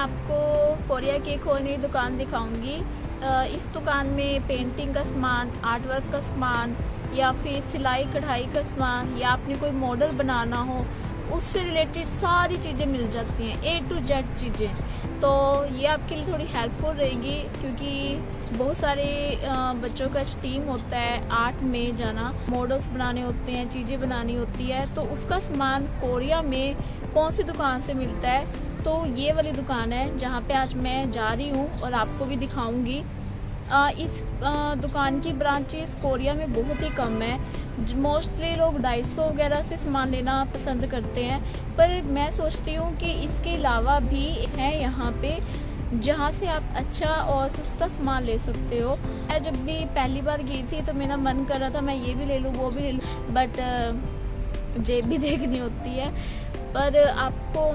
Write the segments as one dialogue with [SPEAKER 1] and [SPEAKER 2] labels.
[SPEAKER 1] आपको कोरिया की एक और नई दुकान दिखाऊंगी। इस दुकान में पेंटिंग का सामान, आर्ट वर्क का सामान या फिर सिलाई कढ़ाई का सामान या आपने कोई मॉडल बनाना हो उससे रिलेटेड सारी चीज़ें मिल जाती हैं, A to Z चीज़ें। तो ये आपके लिए थोड़ी हेल्पफुल रहेगी क्योंकि बहुत सारे बच्चों का स्टीम होता है आर्ट में जाना, मॉडल्स बनाने होते हैं, चीज़ें बनानी होती है, तो उसका सामान कोरिया में कौन सी दुकान से मिलता है। तो ये वाली दुकान है जहाँ पे आज मैं जा रही हूँ और आपको भी दिखाऊंगी। इस दुकान की ब्रांचेस कोरिया में बहुत ही कम है। मोस्टली लोग 250 वगैरह से सामान लेना पसंद करते हैं, पर मैं सोचती हूँ कि इसके अलावा भी है यहाँ पे जहाँ से आप अच्छा और सस्ता सामान ले सकते हो। मैं जब भी पहली बार गई थी तो मेरा मन कर रहा था मैं ये भी ले लूँ वो भी ले लूँ, बट जेब भी देखनी होती है। पर आपको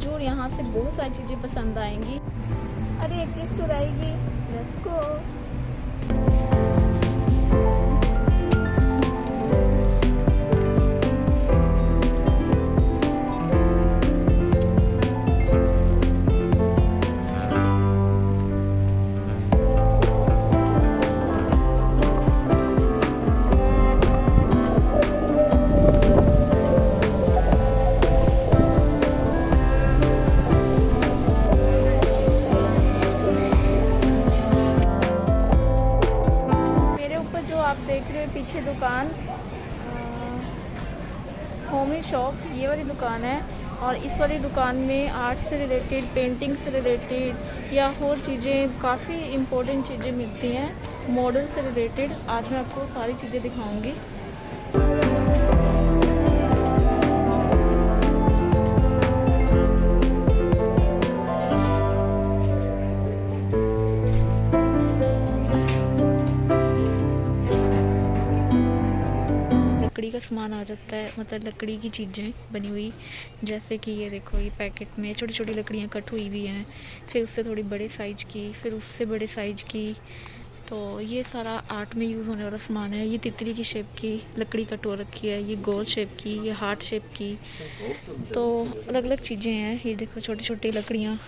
[SPEAKER 1] जो यहाँ से बहुत सारी चीज़ें पसंद आएंगी। अरे एक चीज़ तो रहेगी, लेट्स गो। आप देख रहे हो पीछे दुकान होमी शॉप, ये वाली दुकान है। और इस वाली दुकान में आर्ट से रिलेटेड, पेंटिंग से रिलेटेड या और चीज़ें, काफ़ी इम्पोर्टेंट चीज़ें मिलती हैं मॉडल से रिलेटेड। आज मैं आपको सारी चीज़ें दिखाऊंगी। लकड़ी का सामान आ जाता है, मतलब लकड़ी की चीज़ें बनी हुई, जैसे कि ये देखो, ये पैकेट में छोटी छोटी लकड़ियाँ कट हुई हुई हैं, फिर उससे थोड़ी बड़े साइज की, फिर उससे बड़े साइज की। तो ये सारा आर्ट में यूज़ होने वाला सामान है। ये तितली की शेप की लकड़ी कट हो रखी है, ये गोल शेप की, ये हार्ट शेप की। तो अलग अलग चीज़ें हैं। ये देखो छोटी छोटी लकड़ियाँ,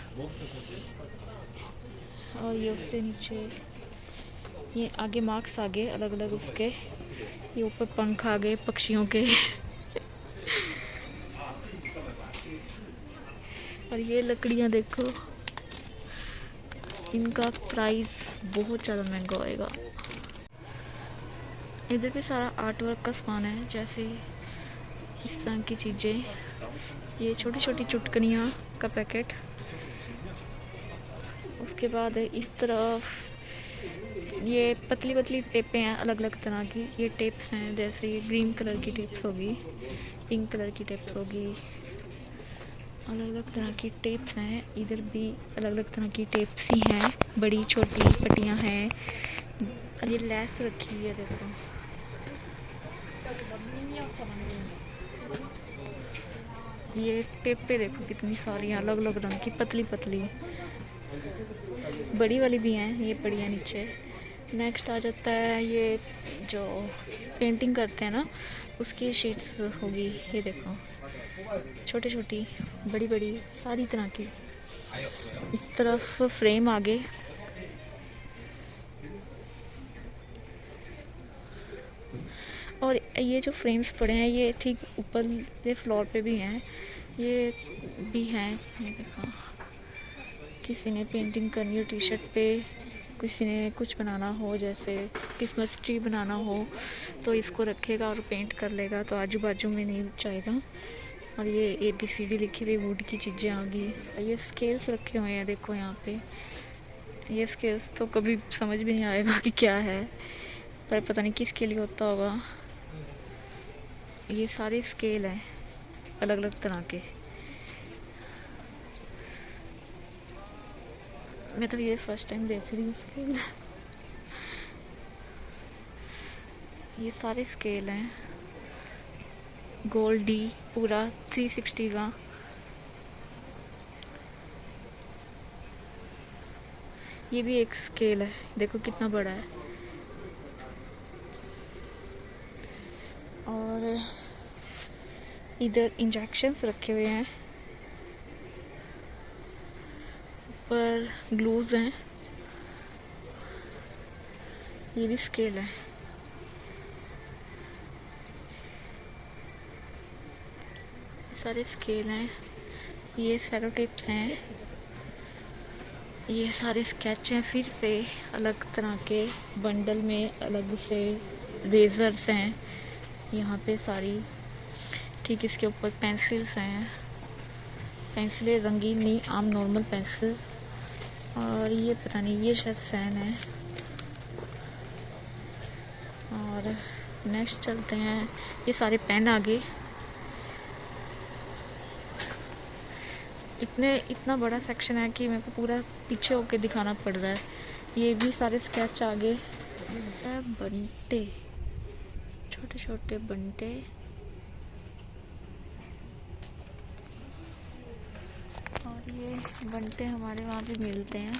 [SPEAKER 1] और ये उससे नीचे ये आगे मार्क्स आगे अलग अलग उसके, ये ऊपर पंख आ गए पक्षियों के। और ये लकड़ियाँ देखो, इनका प्राइस बहुत ज़्यादा महंगा होएगा। इधर भी सारा आर्ट वर्क का सामान है, जैसे इस तरह की चीज़ें, ये छोटी छोटी चुटकनियाँ का पैकेट। उसके बाद इस तरफ ये पतली पतली टेपें हैं अलग अलग तरह की। ये टेप्स हैं, जैसे ये ग्रीन कलर की टेप्स होगी, पिंक कलर की टेप्स होगी, अलग अलग तरह की टेप्स हैं। इधर भी अलग अलग तरह की टेप्स ही हैं, बड़ी छोटी पट्टियां हैं। और ये लेस रखी हुई है, देखो। ये टेपें देखो कितनी सारी हैं, अलग अलग रंग की, पतली पतली, बड़ी वाली भी हैं, ये पड़ी है नीचे। नेक्स्ट आ जाता है ये जो पेंटिंग करते हैं ना, उसकी शीट्स होगी। ये देखो छोटी छोटी, बड़ी बड़ी, सारी तरह की। इस तरफ फ्रेम आगे, और ये जो फ्रेम्स पड़े हैं ये ठीक ऊपर ये फ्लोर पे भी हैं, ये भी हैं। ये देखो, किसी ने पेंटिंग करनी हो टी शर्ट पे, किसी ने कुछ बनाना हो, जैसे क्रिसमस ट्री बनाना हो, तो इसको रखेगा और पेंट कर लेगा, तो आजू बाजू में नहीं जाएगा। और ये ABCD लिखी हुई वुड की चीज़ें आ गई। ये स्केल्स रखे हुए हैं, देखो यहाँ पे। ये स्केल्स तो कभी समझ भी नहीं आएगा कि क्या है, पर पता नहीं किसके लिए होता होगा। ये सारे स्केल हैं अलग अलग तरह के। मैं तो ये फर्स्ट टाइम देख रही हूँ स्केल। ये सारे स्केल हैं, गोल्ड डी पूरा 360 का। ये भी एक स्केल है, देखो कितना बड़ा है। और इधर इंजेक्शंस रखे हुए हैं, ऊपर ग्लूज हैं, ये भी स्केल है। सारे स्केल हैं, ये सेलो टिप्स हैं, ये सारे स्केच हैं। फिर से अलग तरह के बंडल में अलग से रेजर्स हैं यहाँ पे सारी। ठीक इसके ऊपर पेंसिल्स हैं, पेंसिलें रंगीन नहीं, आम नॉर्मल पेंसिल। और ये पता नहीं, ये शायद फैन है। और नेक्स्ट चलते हैं, ये सारे पेन आगे। इतना बड़ा सेक्शन है कि मेरे को पूरा पीछे होके दिखाना पड़ रहा है। ये भी सारे स्केच आगे। बंटे, छोटे छोटे बंटे। और ये बंटे हमारे वहाँ भी मिलते हैं।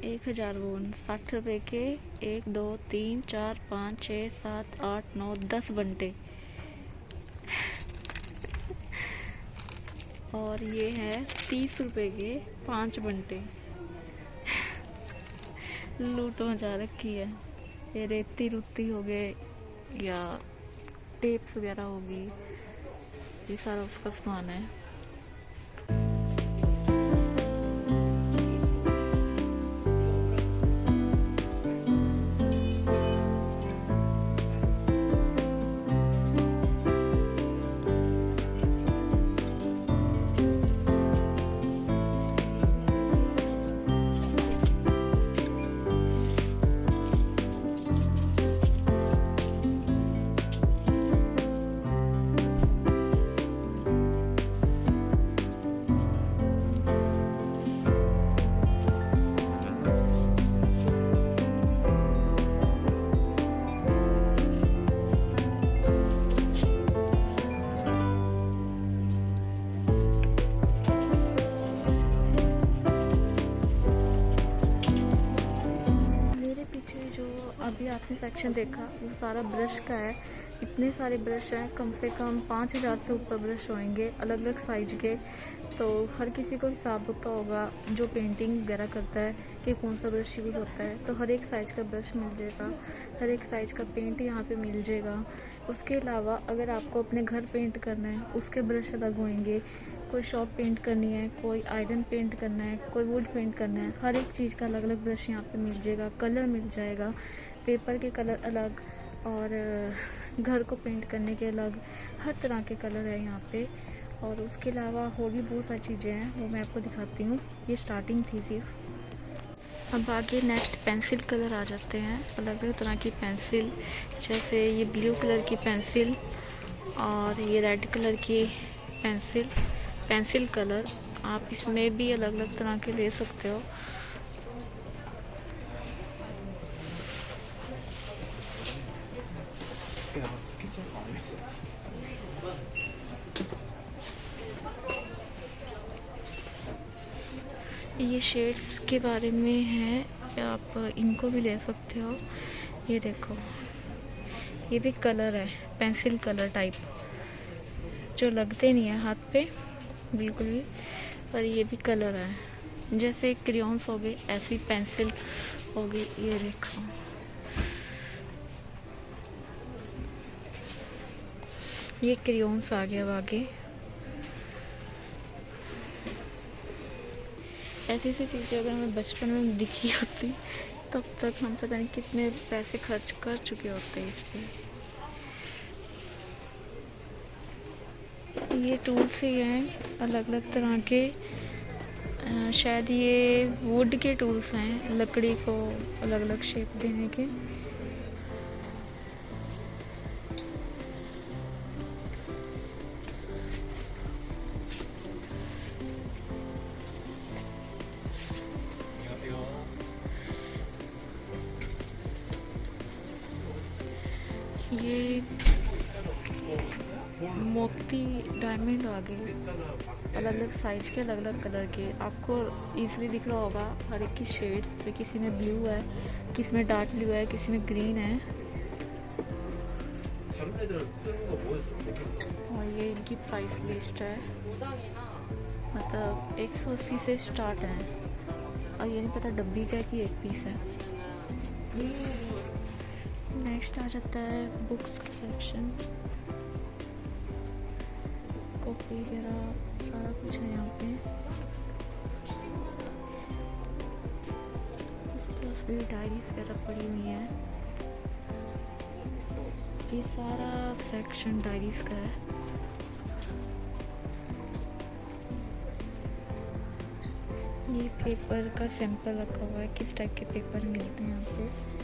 [SPEAKER 1] 1000 वोन 60 रुपए के 1 2 3 4 5 6 7 8 9 10 बंटे। और ये है 30 रुपए के 5 बंटे। लूट मचा रखी है। ये रेती रुती हो गए या टेप्स वगैरह होगी, ये सारा उसका सामान है। अभी आपने सेक्शन देखा वो सारा ब्रश का है। इतने सारे ब्रश हैं, कम से कम 5000 से ऊपर ब्रश होंगे अलग अलग साइज के। तो हर किसी को हिसाब होता होगा जो पेंटिंग वगैरह करता है कि कौन सा ब्रश यूज़ होता है। तो हर एक साइज़ का ब्रश मिल जाएगा, हर एक साइज़ का पेंट यहाँ पे मिल जाएगा। उसके अलावा अगर आपको अपने घर पेंट करना है उसके ब्रश अलग होंगे। कोई शॉप पेंट करनी है, कोई आयरन पेंट करना है, कोई वुड पेंट करना है, हर एक चीज़ का अलग अलग ब्रश यहाँ पे मिल जाएगा। कलर मिल जाएगा, पेपर के कलर अलग और घर को पेंट करने के अलग, हर तरह के कलर है यहाँ पे। और उसके अलावा और भी बहुत सारी चीज़ें हैं, वो मैं आपको दिखाती हूँ। ये स्टार्टिंग थी सिर्फ। अब आगे नेक्स्ट पेंसिल कलर आ जाते हैं। अलग अलग तरह की पेंसिल, जैसे ये ब्लू कलर की पेंसिल और ये रेड कलर की पेंसिल कलर। आप इसमें भी अलग अलग तरह के ले सकते हो। ये शेड्स के बारे में है, आप इनको भी ले सकते हो। ये देखो, ये भी कलर है, पेंसिल कलर टाइप, जो लगते नहीं है हाथ पे बिल्कुल भी, पर ये भी कलर है। जैसे क्रेयॉन्स हो गए, ऐसी पेंसिल हो गई। ये देखो, ये क्रेयॉन्स आ गया। अब आगे ऐसी ऐसी चीज़ें अगर हमें बचपन में दिखी होती तब तक हम पता नहीं कितने पैसे खर्च कर चुके होते इस पे। ये टूल्स ही हैं अलग अलग तरह के। शायद ये वुड के टूल्स हैं, लकड़ी को अलग अलग शेप देने के। ये मोती डायमंड आ गए, अलग अलग साइज के, अलग अलग कलर के। आपको इजीली दिख रहा होगा हर एक की शेड्स पे। किसी में ब्लू है, किसी में डार्क ब्लू है, किसी में ग्रीन है। और ये इनकी प्राइस लिस्ट है। मतलब 180 से स्टार्ट है। और ये नहीं पता डब्बी का कि एक पीस है। नेक्स्ट आ जाता है बुक्स का सेक्शन। कॉपी वगैरह सारा कुछ है यहाँ पे। फिर डायरीज वगैरह पड़ी हुई है। ये सारा सेक्शन डायरीज का है। ये पेपर का सैंपल रखा हुआ है, किस टाइप के पेपर मिलते हैं यहाँ पे।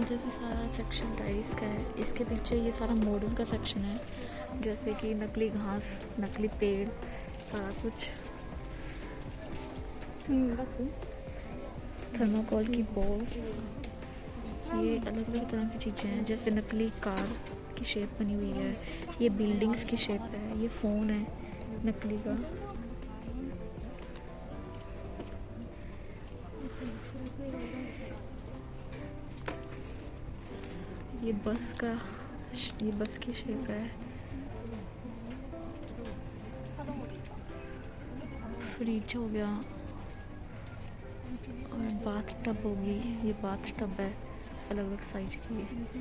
[SPEAKER 1] इधर भी सारा सेक्शन डायरीज का है। इसके पीछे ये सारा मॉडर्न का सेक्शन है, जैसे कि नकली घास, नकली पेड़, सारा कुछ। थर्माकोल की बॉल्स, ये अलग अलग तरह की चीज़ें हैं। जैसे नकली कार की शेप बनी हुई है, ये बिल्डिंग्स की शेप है, ये फ़ोन है नकली का। ये बस की शेप है। फ्रिज हो गया और बाथ टब होगी। ये बाथ टब है अलग अलग साइज की।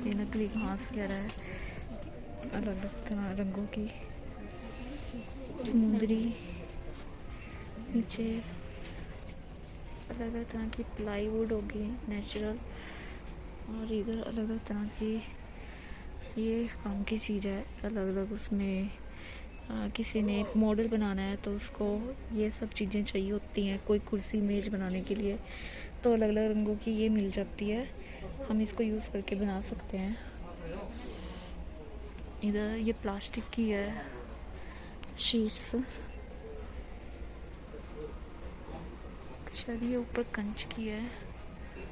[SPEAKER 1] ये नकली घास वगैरह है अलग अलग तरह रंगों की। समुद्री, नीचे अलग अलग तरह की प्लाईवुड होगी नेचुरल। और इधर अलग अलग तरह की ये काम की चीज़ है अलग अलग। उसमें किसी ने मॉडल बनाना है तो उसको ये सब चीज़ें चाहिए होती हैं। कोई कुर्सी मेज बनाने के लिए तो अलग अलग रंगों की ये मिल जाती है, हम इसको यूज़ करके बना सकते हैं। इधर ये प्लास्टिक की है शीट्स, शायद ये ऊपर कंच की है।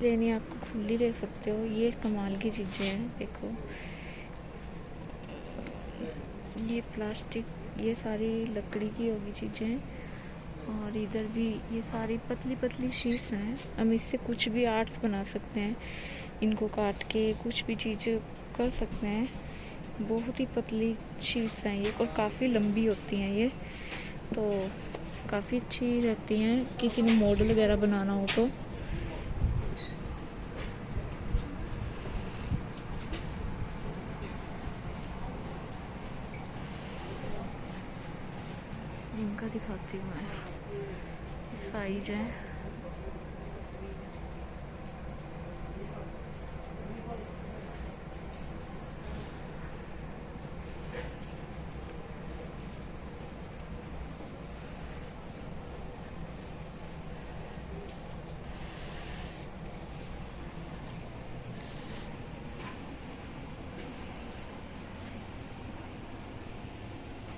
[SPEAKER 1] लेनी आपको खुली ले सकते हो। ये कमाल की चीज़ें हैं, देखो ये प्लास्टिक, ये सारी लकड़ी की होगी चीज़ें। और इधर भी ये सारी पतली पतली शीट्स हैं। हम इससे कुछ भी आर्ट्स बना सकते हैं, इनको काट के कुछ भी चीज़ कर सकते हैं। बहुत ही पतली शीट्स हैं ये, और काफ़ी लंबी होती हैं ये, तो काफ़ी अच्छी रहती हैं किसी ने मॉडल वगैरह बनाना हो तो। इनका दिखाती हूँ मैं, साइज है।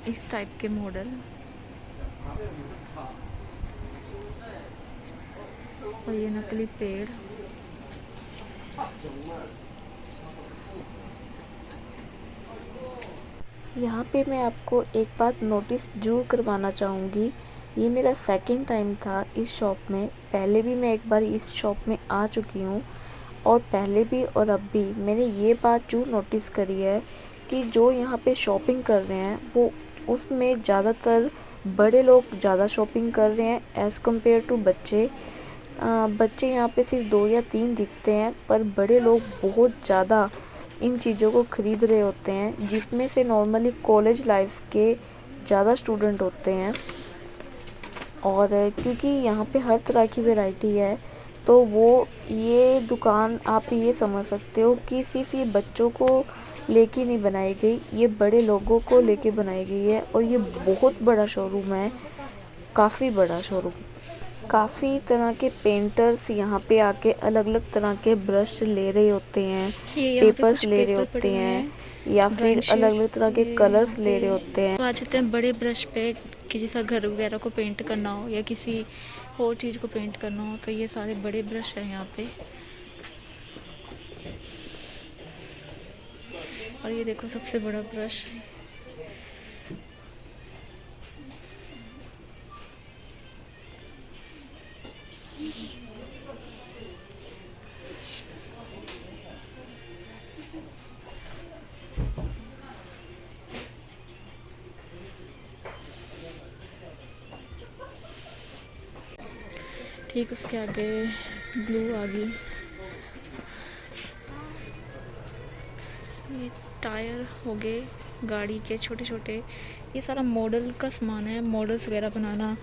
[SPEAKER 1] इस टाइप के मॉडल, और ये नकली पेड़। यहाँ पे मैं आपको एक बात नोटिस जरूर करवाना चाहूँगी। ये मेरा सेकंड टाइम था इस शॉप में। पहले भी मैं एक बार इस शॉप में आ चुकी हूँ, और पहले भी और अब भी मैंने ये बात जरूर नोटिस करी है कि जो यहाँ पे शॉपिंग कर रहे हैं वो उसमें ज़्यादातर बड़े लोग ज़्यादा शॉपिंग कर रहे हैं एज़ कम्पेयर टू बच्चे। बच्चे यहाँ पे सिर्फ 2 या 3 दिखते हैं, पर बड़े लोग बहुत ज़्यादा इन चीज़ों को ख़रीद रहे होते हैं, जिसमें से नॉर्मली कॉलेज लाइफ के ज़्यादा स्टूडेंट होते हैं। और क्योंकि यहाँ पे हर तरह की वैरायटी है, तो वो ये दुकान आप ये समझ सकते हो कि सिर्फ ये बच्चों को लेके नहीं बनाई गई, ये बड़े लोगों को लेके बनाई गई है। और ये बहुत बड़ा शोरूम है, काफ़ी बड़ा शोरूम। काफ़ी तरह के पेंटर्स यहाँ पे आके अलग अलग तरह के ब्रश ले रहे होते हैं, पेपर्स ले रहे होते हैं, या फिर अलग अलग तरह के कलर्स ले रहे होते हैं। आ जाते हैं बड़े ब्रश पे कि जैसा घर वगैरह को पेंट करना हो या किसी और चीज़ को पेंट करना हो, तो ये सारे बड़े ब्रश हैं यहाँ पे। और ये देखो सबसे बड़ा ब्रश। ठीक उसके आगे ग्लू आ गई। ये टायर हो गए गाड़ी के छोटे छोटे, ये सारा मॉडल का सामान है, मॉडल्स वगैरह बनाना।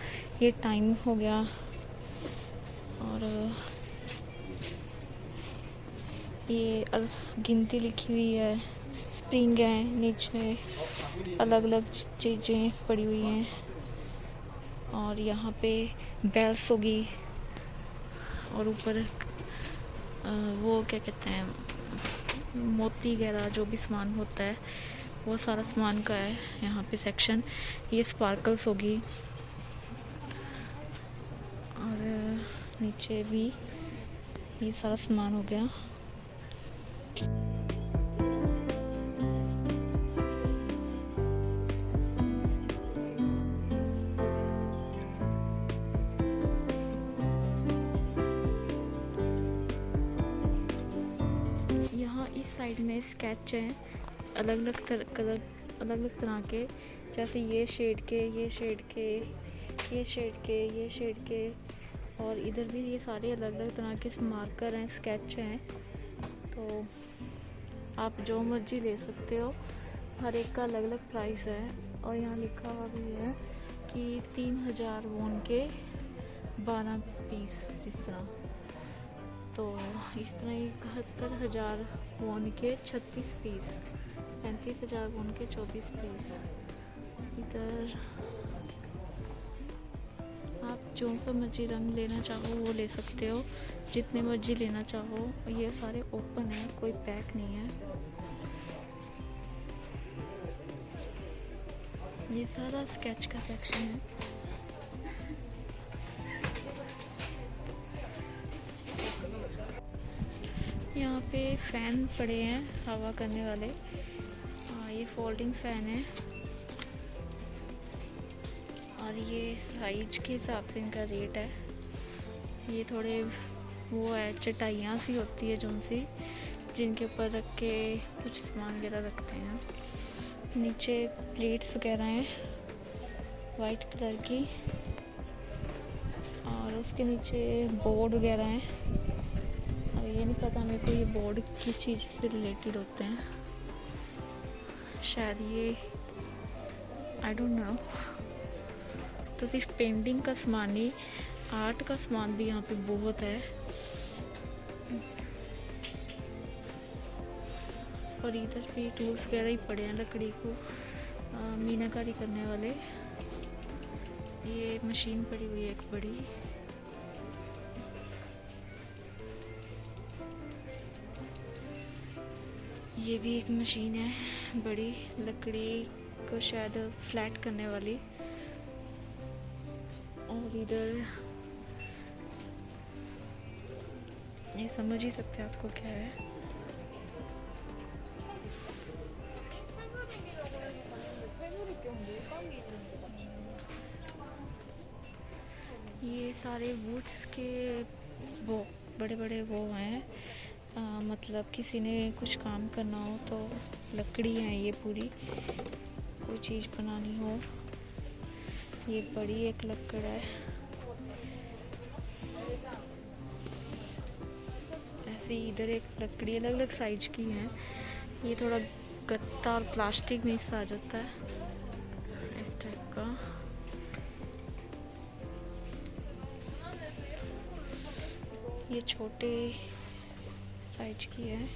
[SPEAKER 1] ये टाइम हो गया, और ये गिनती लिखी हुई है, स्प्रिंग है, नीचे अलग अलग चीज़ें पड़ी हुई हैं, और यहाँ पे बेल्स होगी, और ऊपर वो क्या कहते हैं, मोती वगैरह जो भी सामान होता है वो सारा सामान का है यहाँ पे सेक्शन। ये स्पार्कल्स होगी, और नीचे भी ये सारा सामान हो गया। साइड में स्केच हैं अलग अलग कलर, अलग अलग तरह के, जैसे ये शेड के, ये शेड के, ये शेड के, ये शेड के, और इधर भी ये सारे अलग अलग तरह के मार्कर हैं, स्केच हैं। तो आप जो मर्जी ले सकते हो, हर एक का अलग अलग प्राइस है। और यहाँ लिखा हुआ भी है कि 3000 वॉन के 12 पीस इस तरह। तो इस तरह 71,000 वॉन के 36 पीस, 35,000 वॉन के 24 पीस। इधर आप जो सा मर्जी रंग लेना चाहो वो ले सकते हो, जितने मर्जी लेना चाहो। ये सारे ओपन है, कोई पैक नहीं है। ये सारा स्केच का सेक्शन है। यहाँ पे फ़ैन पड़े हैं हवा करने वाले। ये फोल्डिंग फ़ैन है, और ये साइज के हिसाब से इनका रेट है। ये थोड़े वो है, चटाइयाँ सी होती है जो सी, जिनके ऊपर रख के कुछ सामान वगैरह रखते हैं। नीचे प्लेट्स वगैरह हैं वाइट कलर की, और उसके नीचे बोर्ड वगैरह हैं। ये नहीं पता मेरे को ये बोर्ड किस चीज़ से रिलेटेड होते हैं, शायद ये आई डोंट नो। तो सिर्फ पेंटिंग का सामान नहीं, आर्ट का सामान भी यहाँ पे बहुत है। और इधर भी टूल्स वगैरह ही पड़े हैं लकड़ी को मीनाकारी करने वाले। ये मशीन पड़ी हुई है एक बड़ी। ये भी एक मशीन है बड़ी, लकड़ी को शायद फ्लैट करने वाली। और इधर ये समझ ही सकते हैं आपको क्या है। ये सारे वुड्स के वो बड़े बड़े वो हैं, मतलब किसी ने कुछ काम करना हो तो लकड़ी है ये पूरी, कोई चीज़ बनानी हो। ये बड़ी एक लकड़ है, ऐसे ही इधर एक लकड़ी अलग अलग साइज की है। ये थोड़ा गत्ता और प्लास्टिक मिक्स आ जाता है इस टाइप का। ये छोटे साइज की है।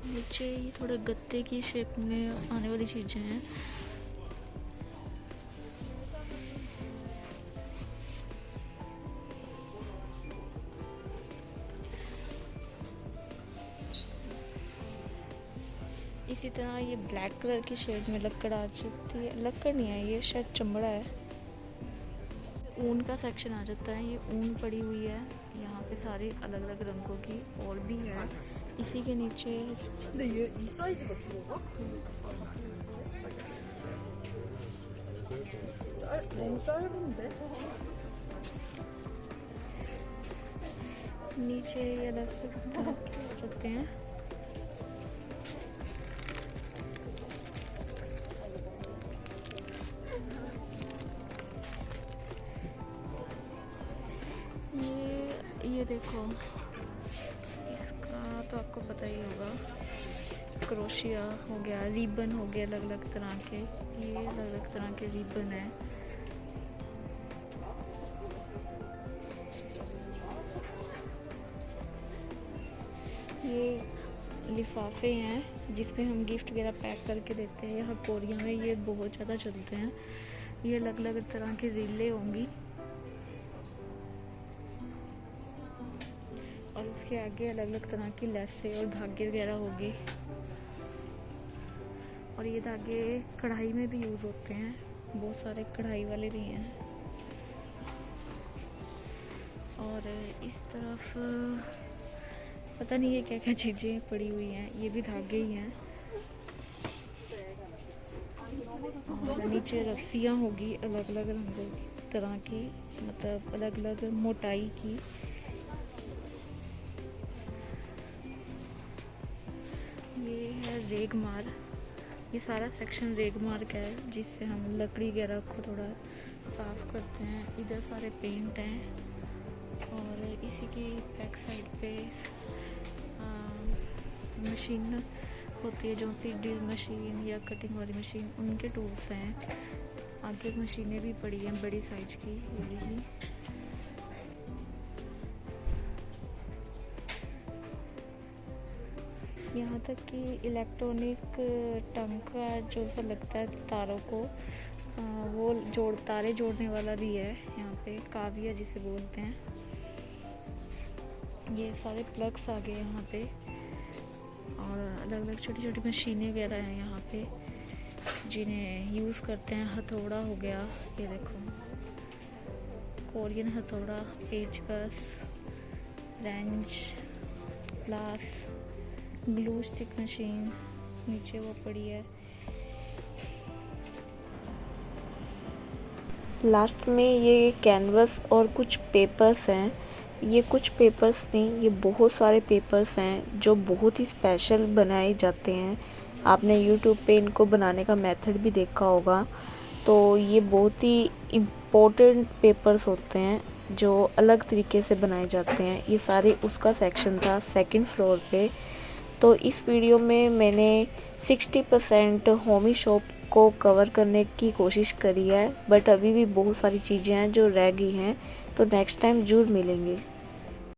[SPEAKER 1] नीचे ये थोड़ा गत्ते की शेप में आने वाली चीज़ें हैं। इसी तरह ये ब्लैक कलर की शेड में लकड़ आ जाती है, लकड़ नहीं है ये शायद चमड़ा है। ऊन का सेक्शन आ जाता है। ये ऊन पड़ी हुई है यहाँ पे सारी अलग अलग रंगों की, और भी है इसी के नीचे। नीचे ये अलग अलग हो सकते हैं। ये देखो, इसका तो आपको पता ही होगा, क्रोशिया हो गया, रिबन हो गया अलग अलग तरह के, ये अलग अलग तरह के रिबन है। ये लिफाफे हैं जिसमें हम गिफ्ट वगैरह पैक करके देते हैं। यहाँ कोरिया में ये बहुत ज़्यादा चलते हैं। ये अलग अलग तरह की रीलें होंगी और उसके आगे अलग अलग तरह की लेसें और धागे वगैरह होगी। और ये धागे कढ़ाई में भी यूज़ होते हैं, बहुत सारे कढ़ाई वाले भी हैं। और इस तरफ पता नहीं ये क्या क्या चीज़ें पड़ी हुई हैं, ये भी धागे ही हैं। और नीचे रस्सियाँ होगी अलग अलग रंगों की तरह की, मतलब अलग अलग मोटाई की। ये है रेगमार, ये सारा सेक्शन रेगमार का है जिससे हम लकड़ी वगैरह को थोड़ा साफ करते हैं। इधर सारे पेंट हैं और इसी की बैक साइड पे मशीन होती है, जो सी ड्रिल मशीन या कटिंग वाली मशीन, उनके टूल्स हैं। आगे मशीनें भी पड़ी हैं बड़ी साइज की, यही। यहाँ तक कि इलेक्ट्रॉनिक टंग का जो सा लगता है तारों को, वो तारे जोड़ने वाला भी है यहाँ पे, काविया जिसे बोलते हैं। ये सारे प्लग्स आ गए यहाँ पे और अलग अलग छोटी छोटी मशीनें वगैरह हैं यहाँ पे जिन्हें यूज़ करते हैं। हथौड़ा हो गया, ये देखो कोरियन हथौड़ा, पेचकस, रेंच, प्लास, ग्लू स्टिक मशीन नीचे वो पड़ी है। लास्ट में ये कैनवस और कुछ पेपर्स हैं। ये कुछ पेपर्स नहीं, ये बहुत सारे पेपर्स हैं जो बहुत ही स्पेशल बनाए जाते हैं। आपने यूट्यूब पे इनको बनाने का मेथड भी देखा होगा। तो ये बहुत ही इम्पोर्टेंट पेपर्स होते हैं जो अलग तरीके से बनाए जाते हैं। ये सारे उसका सेक्शन था सेकंड फ्लोर पे। तो इस वीडियो में मैंने 60% होमी शॉप को कवर करने की कोशिश करी है, बट अभी भी बहुत सारी चीज़ें हैं जो रह गई हैं। तो नेक्स्ट टाइम ज़रूर मिलेंगे।